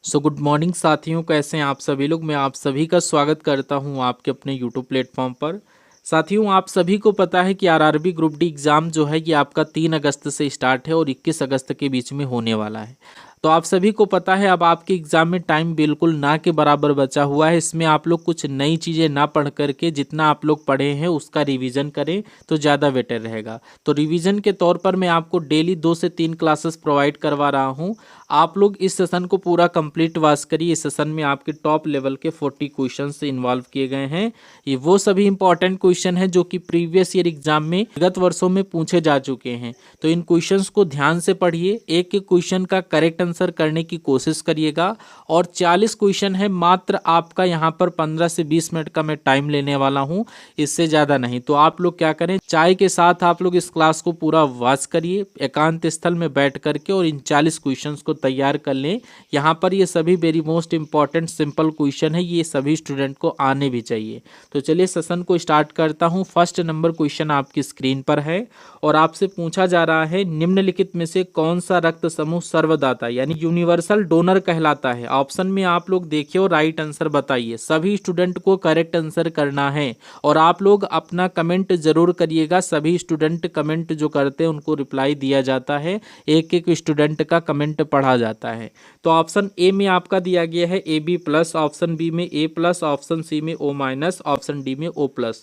Good morning साथियों, कैसे हैं आप सभी लोग। मैं आप सभी का स्वागत करता हूं आपके अपने यूट्यूब प्लेटफॉर्म पर। साथियों, आप सभी को पता है कि आरआरबी ग्रुप डी एग्ज़ाम जो है ये आपका 3 अगस्त से स्टार्ट है और 21 अगस्त के बीच में होने वाला है। तो आप सभी को पता है अब आपके एग्ज़ाम में टाइम बिल्कुल ना के बराबर बचा हुआ है। इसमें आप लोग कुछ नई चीज़ें ना पढ़ करके जितना आप लोग पढ़े हैं उसका रिवीजन करें तो ज़्यादा बेटर रहेगा। तो रिवीजन के तौर पर मैं आपको डेली 2 से 3 क्लासेस प्रोवाइड करवा रहा हूँ। आप लोग इस सेशन को पूरा कंप्लीट वाच करिए। इस सेशन में आपके टॉप लेवल के 40 क्वेश्चन से इन्वॉल्व किए गए हैं। ये वो सभी इंपॉर्टेंट क्वेश्चन हैं जो कि प्रीवियस ईयर एग्जाम में विगत वर्षों में पूछे जा चुके हैं। तो इन क्वेश्चंस को ध्यान से पढ़िए, एक एक क्वेश्चन का करेक्ट आंसर करने की कोशिश करिएगा। और 40 क्वेश्चन है, मात्र आपका यहाँ पर 15 से 20 मिनट का मैं टाइम लेने वाला हूँ, इससे ज़्यादा नहीं। तो आप लोग क्या करें, चाय के साथ आप लोग इस क्लास को पूरा वाच करिए एकांत स्थल में बैठ करके और इन 40 क्वेश्चंस को तैयार कर लें। यहाँ पर ये सभी very most important simple question है, ये सभी स्टूडेंट को आने भी चाहिए। तो चलिए सेशन को स्टार्ट करता हूँ। फर्स्ट नंबर क्वेश्चन आपकी स्क्रीन पर है और आपसे पूछा जा रहा है, निम्नलिखित में से कौन सा रक्त समूह सर्वदाता यानी यूनिवर्सल डोनर कहलाता है। ऑप्शन में आप लोग देखिए और राइट आंसर बताइए। सभी स्टूडेंट को करेक्ट आंसर करना है और आप लोग अपना कमेंट जरूर करिएगा। सभी स्टूडेंट कमेंट जो करते हैं उनको रिप्लाई दिया जाता है, एक एक स्टूडेंट का कमेंट पढ़ा जाता है। तो ऑप्शन ए में आपका दिया गया है AB+, ऑप्शन बी में A+, ऑप्शन सी में O-, ऑप्शन डी में O+।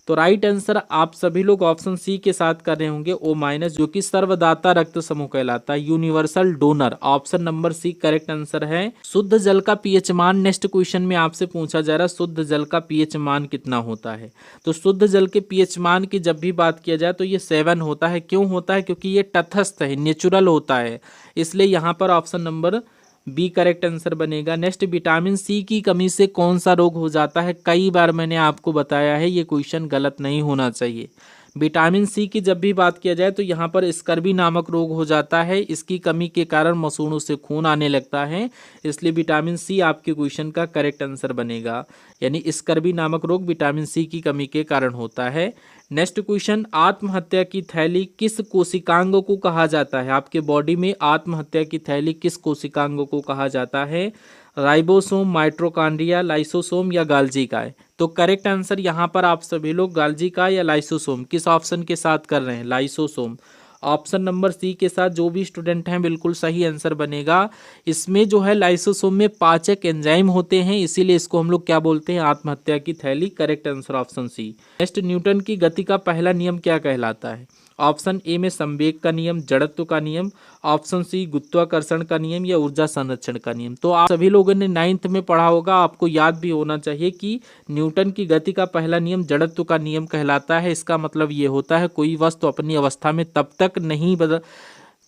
तो राइट आंसर आप सभी लोग ऑप्शन सी के साथ कर रहे होंगे, O-, जो कि सर्वदाता रक्त समूह कहलाता है, universal donor. Option number C correct answer है। शुद्ध जल का पीएच मान, नेक्स्ट क्वेश्चन में आपसे पूछा जा रहा है शुद्ध जल का पीएच मान कितना होता है। तो शुद्ध जल के पीएच मान की जब भी बात किया जाए तो ये 7 होता है। क्यों होता है? क्योंकि ये तटस्थ है, नेचुरल होता है, इसलिए यहाँ पर option number B correct answer बनेगा। नेक्स्ट, विटामिन सी की कमी से कौन सा रोग हो जाता है। कई बार मैंने आपको बताया है, ये क्वेश्चन गलत नहीं होना चाहिए। विटामिन सी की जब भी बात किया जाए तो यहाँ पर स्कर्वी नामक रोग हो जाता है। इसकी कमी के कारण मसूड़ों से खून आने लगता है, इसलिए विटामिन सी आपके क्वेश्चन का करेक्ट आंसर बनेगा। यानी स्कर्वी नामक रोग विटामिन सी की कमी के कारण होता है। नेक्स्ट क्वेश्चन, आत्महत्या की थैली किस कोशिकांग को कहा जाता है। आपके बॉडी में आत्महत्या की थैली किस कोशिकांग को कहा जाता है। राइबोसोम, माइट्रोकॉन्ड्रिया, लाइसोसोम या गाल्जी काय। तो करेक्ट आंसर यहाँ पर आप सभी लोग गाल्जी काय या लाइसोसोम किस ऑप्शन के साथ कर रहे हैं, लाइसोसोम। ऑप्शन नंबर सी के साथ जो भी स्टूडेंट हैं बिल्कुल सही आंसर बनेगा। इसमें जो है लाइसोसोम में पाचक एंजाइम होते हैं, इसीलिए इसको हम लोग क्या बोलते हैं, आत्महत्या की थैली। Correct answer option C. Next, Newton की गति का पहला नियम क्या कहलाता है। ऑप्शन ए में संवेग का नियम, जड़त्व का नियम, ऑप्शन सी गुरुत्वाकर्षण का नियम या ऊर्जा संरक्षण का नियम। तो आप सभी लोगों ने 9th में पढ़ा होगा, आपको याद भी होना चाहिए कि न्यूटन की गति का पहला नियम जड़त्व का नियम कहलाता है। इसका मतलब ये होता है कोई वस्तु अपनी अवस्था में तब तक नहीं बदल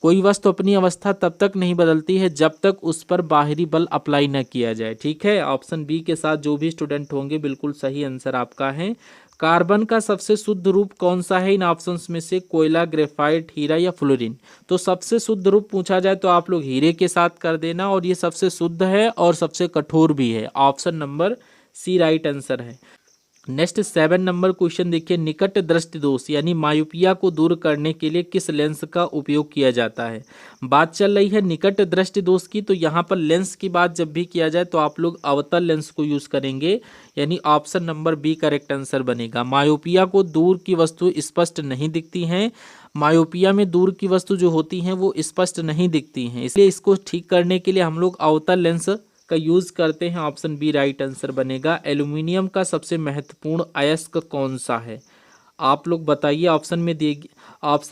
कोई वस्तु अपनी अवस्था तब तक नहीं बदलती है जब तक उस पर बाहरी बल अप्लाई न किया जाए। ठीक है, ऑप्शन बी के साथ जो भी स्टूडेंट होंगे बिल्कुल सही आंसर आपका है। कार्बन का सबसे शुद्ध रूप कौन सा है इन ऑप्शंस में से, कोयला, ग्रेफाइट, हीरा या फ्लोरीन। तो सबसे शुद्ध रूप पूछा जाए तो आप लोग हीरे के साथ कर देना, और ये सबसे शुद्ध है और सबसे कठोर भी है। Option number C right answer है। नेक्स्ट 7 नंबर क्वेश्चन देखिए, निकट दृष्टि दोष यानी मायोपिया को दूर करने के लिए किस लेंस का उपयोग किया जाता है। बात चल रही है निकट दृष्टि दोष की, तो यहाँ पर लेंस की बात जब भी किया जाए तो आप लोग अवतल लेंस को यूज करेंगे, यानी option number B correct answer बनेगा। मायोपिया को दूर की वस्तु स्पष्ट नहीं दिखती हैं, मायोपिया में दूर की वस्तु जो होती हैं वो स्पष्ट नहीं दिखती हैं, इसलिए इसको ठीक करने के लिए हम लोग अवतल लेंस का यूज करते हैं। ऑप्शन बी राइट आंसर बनेगा। एल्यूमिनियम का सबसे महत्वपूर्ण अयस्क कौन सा है, आप लोग बताइए। ऑप्शन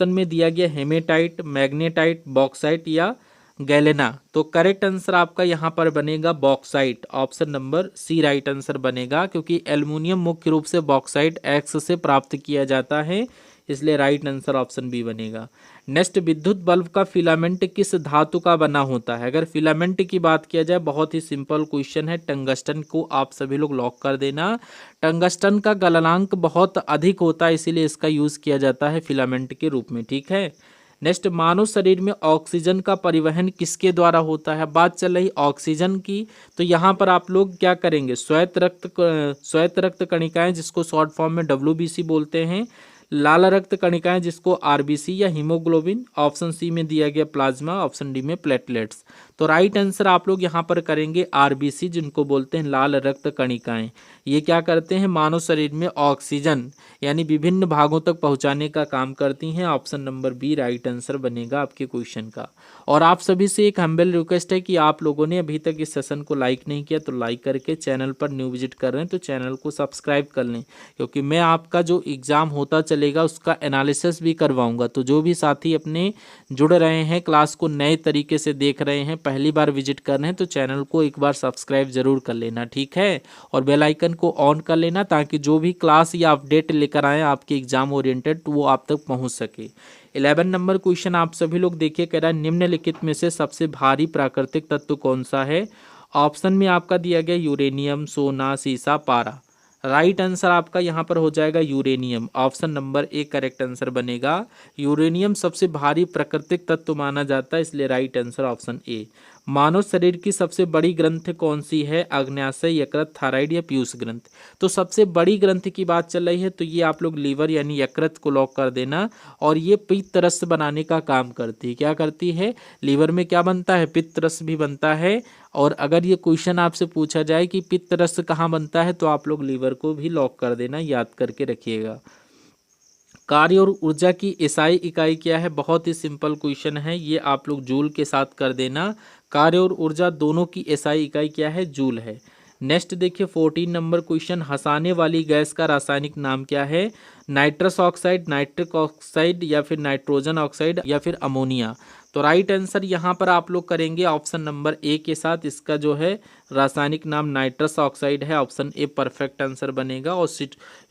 में दिया गया हेमेटाइट, मैग्नेटाइट, बॉक्साइट या गैलेना। तो करेक्ट आंसर आपका यहाँ पर बनेगा bauxite. Option number C right answer बनेगा, क्योंकि एल्युमिनियम मुख्य रूप से बॉक्साइट एक्स से प्राप्त किया जाता है, इसलिए राइट आंसर ऑप्शन बी बनेगा। नेक्स्ट, विद्युत बल्ब का फिलामेंट किस धातु का बना होता है। अगर फिलामेंट की बात किया जाए, बहुत ही सिंपल क्वेश्चन है, टंगस्टन को आप सभी लोग लॉक कर देना। टंगस्टन का गलनांक बहुत अधिक होता है, इसीलिए इसका यूज किया जाता है फिलामेंट के रूप में। ठीक है। नेक्स्ट, मानव शरीर में ऑक्सीजन का परिवहन किसके द्वारा होता है। बात चल रही ऑक्सीजन की, तो यहाँ पर आप लोग क्या करेंगे, श्वेत रक्त कणिकाएं जिसको शॉर्ट फॉर्म में WBC बोलते हैं, लाल रक्त कणिकाएं जिसको RBC या हीमोग्लोबिन, ऑप्शन सी में दिया गया प्लाज्मा, ऑप्शन डी में प्लेटलेट्स। तो राइट आंसर आप लोग यहाँ पर करेंगे आरबीसी, जिनको बोलते हैं लाल रक्त कणिकाएं। ये क्या करते हैं, मानव शरीर में ऑक्सीजन यानी विभिन्न भागों तक पहुंचाने का काम करती हैं। Option number B right answer बनेगा आपके क्वेश्चन का। और आप सभी से एक हम्बल रिक्वेस्ट है कि आप लोगों ने अभी तक इस सेशन को लाइक नहीं किया तो लाइक करके, चैनल पर न्यू विजिट कर रहे हैं तो चैनल को सब्सक्राइब कर लें, क्योंकि मैं आपका जो एग्ज़ाम होता चलेगा उसका एनालिसिस भी करवाऊंगा। तो जो भी साथी अपने जुड़ रहे हैं, क्लास को नए तरीके से देख रहे हैं, पहली बार विजिट कर रहे हैं, तो चैनल को एक बार सब्सक्राइब जरूर कर लेना, ठीक है। और बेल आइकन को ऑन कर लेना ताकि जो भी क्लास या अपडेट लेकर आए आपके एग्जाम ओरिएंटेड वो आप तक पहुंच सके। 11 नंबर क्वेश्चन आप सभी लोग देखिए, कह रहा है निम्नलिखित में से सबसे भारी प्राकृतिक तत्व कौन सा है। ऑप्शन में आपका दिया गया यूरेनियम, सोना, सीसा, पारा। राइट आंसर आपका यहाँ पर हो जाएगा uranium. Option number A correct answer बनेगा। यूरेनियम सबसे भारी प्राकृतिक तत्व माना जाता है, इसलिए राइट आंसर ऑप्शन ए। मानव शरीर की सबसे बड़ी ग्रंथ कौन सी है, अग्न्याशय, यकृत, थायराइड या पीयूष ग्रंथ। तो सबसे बड़ी ग्रंथ की बात चल रही है तो ये आप लोग लीवर यानी यकृत को लॉक कर देना। और ये पित्त रस बनाने का काम करती है। क्या करती है, लीवर में क्या बनता है, पित्त रस भी बनता है। और अगर ये क्वेश्चन आपसे पूछा जाए कि पित्त रस कहाँ बनता है तो आप लोग लीवर को भी लॉक कर देना, याद करके रखिएगा। कार्य और ऊर्जा की एसआई इकाई क्या है, बहुत ही सिंपल क्वेश्चन है, ये आप लोग जूल के साथ कर देना। कार्य और ऊर्जा दोनों की एसआई इकाई क्या है, जूल है। नेक्स्ट देखिए 14 नंबर क्वेश्चन, हंसाने वाली गैस का रासायनिक नाम क्या है। नाइट्रस ऑक्साइड, नाइट्रिक ऑक्साइड या फिर नाइट्रोजन ऑक्साइड या फिर अमोनिया। तो राइट आंसर यहाँ पर आप लोग करेंगे ऑप्शन नंबर ए के साथ। इसका जो है रासायनिक नाम नाइट्रस ऑक्साइड है, ऑप्शन ए परफेक्ट आंसर बनेगा। और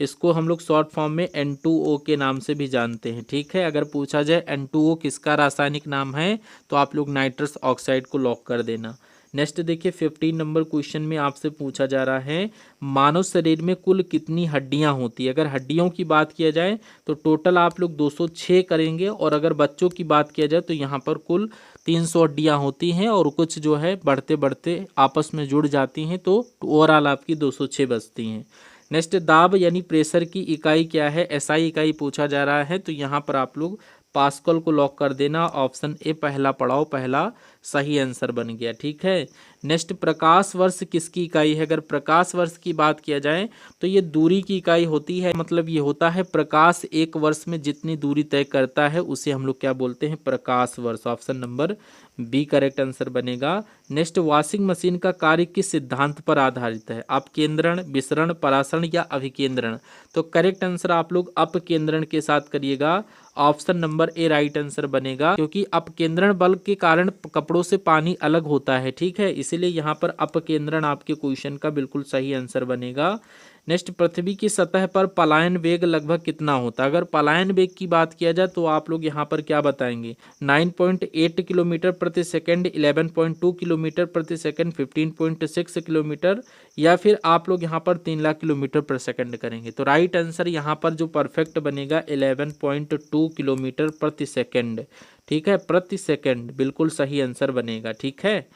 इसको हम लोग शॉर्ट फॉर्म में N2O के नाम से भी जानते हैं, ठीक है। अगर पूछा जाए N2O किसका रासायनिक नाम है तो आप लोग नाइट्रस ऑक्साइड को लॉक कर देना। नेक्स्ट देखिए 15 नंबर क्वेश्चन में आपसे पूछा जा रहा है, मानव शरीर में कुल कितनी हड्डियां होती है। अगर हड्डियों की बात किया जाए तो टोटल आप लोग 206 करेंगे। और अगर बच्चों की बात किया जाए तो यहाँ पर कुल 300 हड्डियां होती हैं और कुछ जो है बढ़ते बढ़ते आपस में जुड़ जाती हैं, तो ओवरऑल आपकी 206 बचती हैं। नेक्स्ट दाब यानी प्रेशर की इकाई क्या है, एसआई इकाई पूछा जा रहा है, तो यहाँ पर आप लोग पास्कल को लॉक कर देना। ऑप्शन ए पहला पड़ाव पहला सही आंसर बन गया, ठीक है। नेक्स्ट प्रकाश वर्ष किसकी इकाई है। अगर प्रकाश वर्ष की बात किया जाए तो ये दूरी की इकाई होती है, मतलब ये होता है प्रकाश एक वर्ष में जितनी दूरी तय करता है उसे हम लोग क्या बोलते हैं, प्रकाश वर्ष। Option number B correct answer बनेगा। नेक्स्ट वॉशिंग मशीन का कार्य किस सिद्धांत पर आधारित है, अपकेंद्रण, विसरण, परासरण या अभिकेंद्रण। तो करेक्ट आंसर आप लोग अपकेंद्रण के साथ करिएगा। Option number A right answer बनेगा, क्योंकि अपकेंद्रण बल के कारण कपड़ों से पानी अलग होता है, ठीक है, इसीलिए यहाँ पर अपकेंद्रण आपके क्वेश्चन का बिल्कुल सही आंसर बनेगा। नेक्स्ट पृथ्वी की सतह पर पलायन वेग लगभग कितना होता है। अगर पलायन वेग की बात किया जाए तो आप लोग यहाँ पर क्या बताएंगे, 9.8 किलोमीटर प्रति सेकंड, 11.2 किलोमीटर प्रति सेकंड, 15.6 किलोमीटर, या फिर आप लोग यहाँ पर 3 लाख किलोमीटर पर सेकंड करेंगे। तो राइट आंसर यहाँ पर जो परफेक्ट बनेगा 11.2 किलोमीटर प्रति सेकंड, ठीक है, प्रति सेकंड बिल्कुल सही आंसर बनेगा, ठीक है।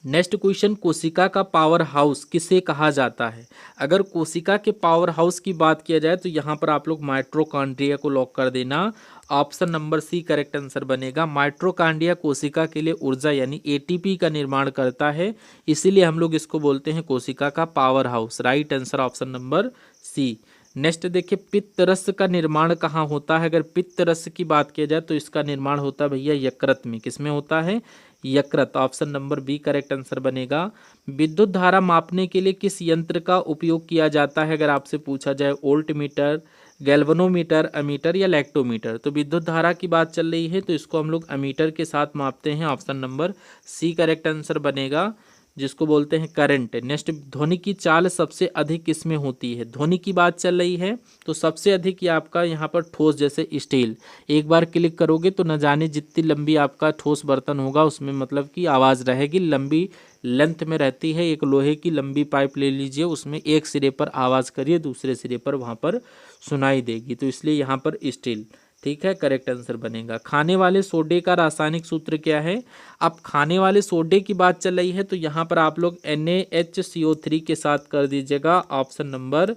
नेक्स्ट क्वेश्चन, कोशिका का पावर हाउस किसे कहा जाता है। अगर कोशिका के पावर हाउस की बात किया जाए तो यहाँ पर आप लोग माइटोकॉन्ड्रिया को लॉक कर देना। Option number C correct answer बनेगा। माइटोकॉन्ड्रिया कोशिका के लिए ऊर्जा यानी एटीपी का निर्माण करता है, इसीलिए हम लोग इसको बोलते हैं कोशिका का power house. Right answer option number C. Next देखिए, पित्त रस का निर्माण कहाँ होता है। अगर पित्त रस की बात किया जाए तो इसका निर्माण होता है भैया यकृत में। किसमें होता है, यकृत। Option number B correct answer बनेगा। विद्युत धारा मापने के लिए किस यंत्र का उपयोग किया जाता है। अगर आपसे पूछा जाए वोल्ट मीटर, गैल्वेनोमीटर, अमीटर या लैक्टोमीटर। तो विद्युत धारा की बात चल रही है तो इसको हम लोग अमीटर के साथ मापते हैं। Option number C correct answer बनेगा, जिसको बोलते हैं करंट। नेक्स्ट, ध्वनि की चाल सबसे अधिक किसमें होती है। ध्वनि की बात चल रही है तो सबसे अधिक ये आपका यहाँ पर ठोस जैसे स्टील, एक बार क्लिक करोगे तो न जाने जितनी लंबी आपका ठोस बर्तन होगा उसमें मतलब कि आवाज़ रहेगी, लंबी लेंथ में रहती है। एक लोहे की लंबी पाइप ले लीजिए, उसमें एक सिरे पर आवाज़ करिए, दूसरे सिरे पर वहाँ पर सुनाई देगी, तो इसलिए यहाँ पर स्टील, ठीक है, करेक्ट आंसर बनेगा। खाने वाले सोडे का रासायनिक सूत्र क्या है। अब खाने वाले सोडे की बात चल रही है तो यहाँ पर आप लोग NaHCO3 के साथ कर दीजिएगा। ऑप्शन नंबर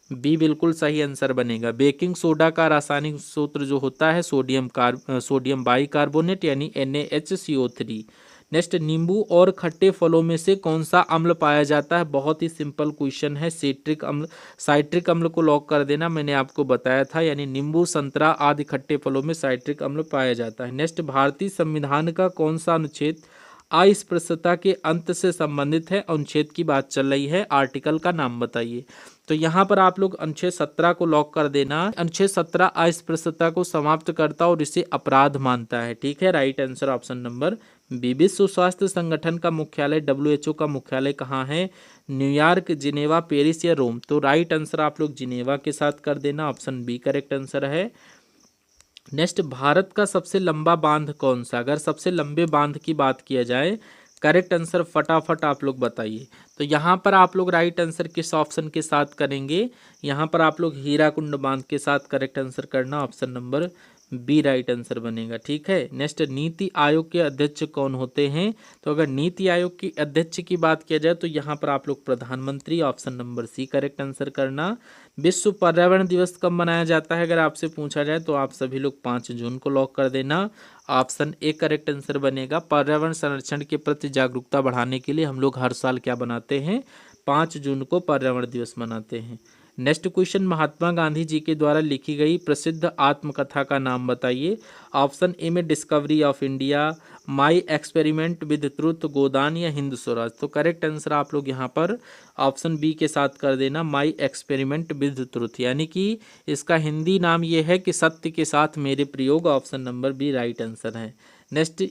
बी बिल्कुल सही आंसर बनेगा। बेकिंग सोडा का रासायनिक सूत्र जो होता है सोडियम बाइकार्बोनेट यानी NaHCO3। नेक्स्ट, नींबू और खट्टे फलों में से कौन सा अम्ल पाया जाता है? बहुत ही सिंपल क्वेश्चन है, सिट्रिक अम्ल। साइट्रिक अम्ल को लॉक कर देना, मैंने आपको बताया था, यानी नींबू, संतरा आदि खट्टे फलों में साइट्रिक अम्ल पाया जाता है। नेक्स्ट, भारतीय संविधान का कौन सा अनुच्छेद अस्पृश्यता के अंत से संबंधित है? अनुच्छेद की बात चल रही है, आर्टिकल का नाम बताइए। तो यहाँ पर आप लोग अनुच्छेद 17 को लॉक कर देना। अनुच्छेद 17 अस्पृश्यता को समाप्त करता और इसे अपराध मानता है। ठीक है, right answer option number B. विश्व स्वास्थ्य संगठन का मुख्यालय, WHO का मुख्यालय कहाँ है? न्यूयॉर्क, जिनेवा, पेरिस या रोम? तो राइट आंसर आप लोग जिनेवा के साथ कर देना, ऑप्शन बी करेक्ट आंसर है। नेक्स्ट, भारत का सबसे लंबा बांध कौन सा? अगर सबसे लंबे बांध की बात किया जाए, करेक्ट आंसर फटाफट आप लोग बताइए। तो यहाँ पर आप लोग राइट आंसर किस ऑप्शन के साथ करेंगे? यहाँ पर आप लोग हीराकुंड बांध के साथ करेक्ट आंसर करना, option number B right answer बनेगा। ठीक है, नेक्स्ट, नीति आयोग के अध्यक्ष कौन होते हैं? तो अगर नीति आयोग की अध्यक्ष की बात किया जाए तो यहाँ पर आप लोग प्रधानमंत्री, option number C correct answer करना। विश्व पर्यावरण दिवस कब मनाया जाता है? अगर आपसे पूछा जाए तो आप सभी लोग 5 जून को लॉक कर देना, ऑप्शन ए करेक्ट आंसर बनेगा। पर्यावरण संरक्षण के प्रति जागरूकता बढ़ाने के लिए हम लोग हर साल क्या बनाते हैं? 5 जून को पर्यावरण दिवस मनाते हैं। नेक्स्ट क्वेश्चन, महात्मा गांधी जी के द्वारा लिखी गई प्रसिद्ध आत्मकथा का नाम बताइए। ऑप्शन ए में Discovery of India, my experiment with truth, Godaan या हिंद स्वराज? तो करेक्ट आंसर आप लोग यहाँ पर ऑप्शन बी के साथ कर देना, माई एक्सपेरिमेंट विद ट्रुथ, यानी कि इसका हिंदी नाम ये है कि सत्य के साथ मेरे प्रयोग, option number B right answer है। नेक्स्ट,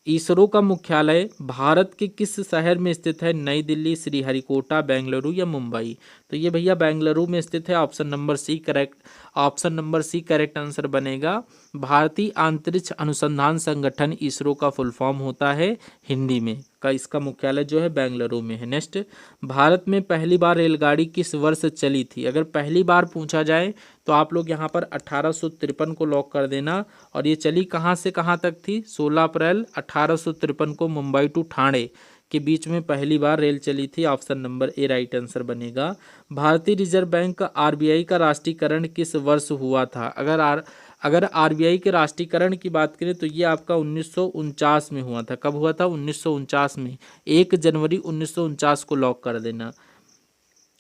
इसरो का मुख्यालय भारत के किस शहर में स्थित है? नई दिल्ली, श्रीहरिकोटा, बेंगलुरु या मुंबई? तो ये भैया बेंगलुरु में स्थित है, option number C correct, option number C correct answer बनेगा। भारतीय अंतरिक्ष अनुसंधान संगठन इसरो का फुल फॉर्म होता है हिंदी में का, इसका मुख्यालय जो है बेंगलुरु में है। नेक्स्ट, भारत में पहली बार रेलगाड़ी किस वर्ष चली थी? अगर पहली बार पूछा जाए तो आप लोग यहाँ पर 1853 को लॉक कर देना। और ये चली कहाँ से कहाँ तक थी? 16 अप्रैल 1853 को मुंबई टू ठाणे के बीच में पहली बार रेल चली थी, option number A right answer बनेगा। भारतीय रिजर्व बैंक RBI का राष्ट्रीयकरण किस वर्ष हुआ था? अगर RBI के राष्ट्रीयकरण की बात करें तो ये आपका 1949 में हुआ था। कब हुआ था? 1949 में, 1 जनवरी 1949 को लॉक कर देना।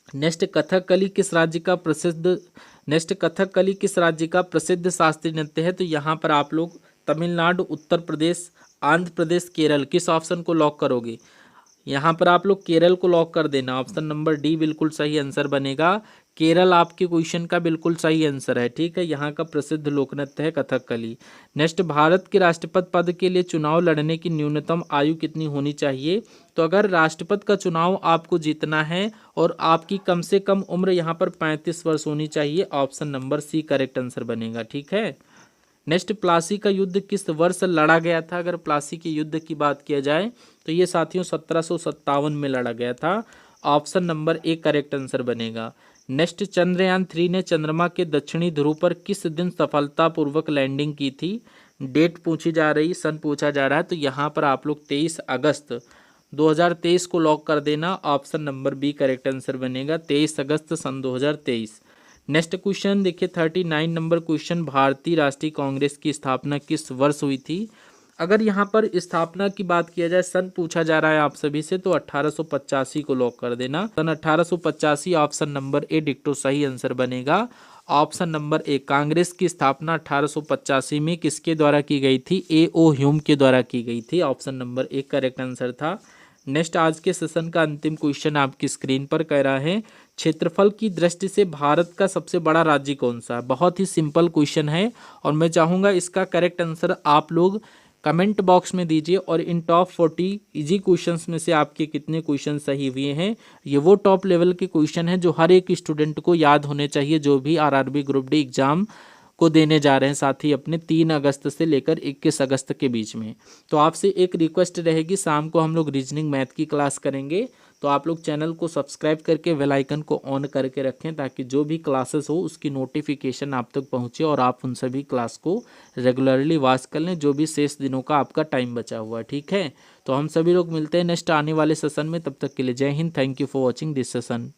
नेक्स्ट, कथकली किस राज्य किस राज्य का प्रसिद्ध शास्त्रीय नृत्य है? तो यहाँ पर आप लोग तमिलनाडु, उत्तर प्रदेश, आंध्र प्रदेश, केरल, किस ऑप्शन को लॉक करोगे? यहाँ पर आप लोग केरल को लॉक कर देना, ऑप्शन नंबर डी बिल्कुल सही आंसर बनेगा। केरल आपके क्वेश्चन का बिल्कुल सही आंसर है। ठीक है, यहाँ का प्रसिद्ध लोक नृत्य है कथकली। नेक्स्ट, भारत के राष्ट्रपति पद के लिए चुनाव लड़ने की न्यूनतम आयु कितनी होनी चाहिए? तो अगर राष्ट्रपति का चुनाव आपको जीतना है और आपकी कम से कम उम्र यहाँ पर 35 वर्ष होनी चाहिए, option number C correct answer बनेगा। ठीक है, नेक्स्ट, प्लासी का युद्ध किस वर्ष लड़ा गया था? अगर प्लासी के युद्ध की बात किया जाए तो ये साथियों 1757 में लड़ा गया था, option number A correct answer बनेगा। नेक्स्ट, चंद्रयान 3 ने चंद्रमा के दक्षिणी ध्रुव पर किस दिन सफलतापूर्वक लैंडिंग की थी? डेट पूछी जा रही, सन पूछा जा रहा है, तो यहाँ पर आप लोग 23 अगस्त 2023 को लॉक कर देना, option number B correct answer बनेगा, 23 अगस्त सन 2023। नेक्स्ट क्वेश्चन देखिए 39 नंबर क्वेश्चन, भारतीय राष्ट्रीय कांग्रेस की स्थापना किस वर्ष हुई थी? अगर यहाँ पर स्थापना की बात किया जाए, सन पूछा जा रहा है आप सभी से, तो 1885 को लॉक कर देना, सन 1885, ऑप्शन नंबर ए डिक्टो सही आंसर बनेगा। ऑप्शन नंबर ए, कांग्रेस की स्थापना 1885 में किसके द्वारा की गई थी? A.O. ह्यूम के द्वारा की गई थी, option number A correct answer था। नेक्स्ट, आज के सेशन का अंतिम क्वेश्चन आपकी स्क्रीन पर कह रहा है, क्षेत्रफल की दृष्टि से भारत का सबसे बड़ा राज्य कौन सा है? बहुत ही सिंपल क्वेश्चन है और मैं चाहूँगा इसका करेक्ट आंसर आप लोग कमेंट बॉक्स में दीजिए और इन टॉप 40 इजी क्वेश्चंस में से आपके कितने क्वेश्चन सही हुए हैं। ये वो टॉप लेवल के क्वेश्चन हैं जो हर एक स्टूडेंट को याद होने चाहिए जो भी RRB ग्रुप डी एग्जाम को देने जा रहे हैं, साथ ही अपने 3 अगस्त से लेकर 21 अगस्त के बीच में। तो आपसे एक रिक्वेस्ट रहेगी, शाम को हम लोग रीजनिंग मैथ की क्लास करेंगे, तो आप लोग चैनल को सब्सक्राइब करके बेल आइकन को ऑन करके रखें ताकि जो भी क्लासेस हो उसकी नोटिफिकेशन आप तक पहुंचे और आप उन सभी क्लास को रेगुलरली वॉच कर लें जो भी शेष दिनों का आपका टाइम बचा हुआ है। ठीक है, तो हम सभी लोग मिलते हैं नेक्स्ट आने वाले सेशन में, तब तक के लिए जय Hind, thank you for watching this session.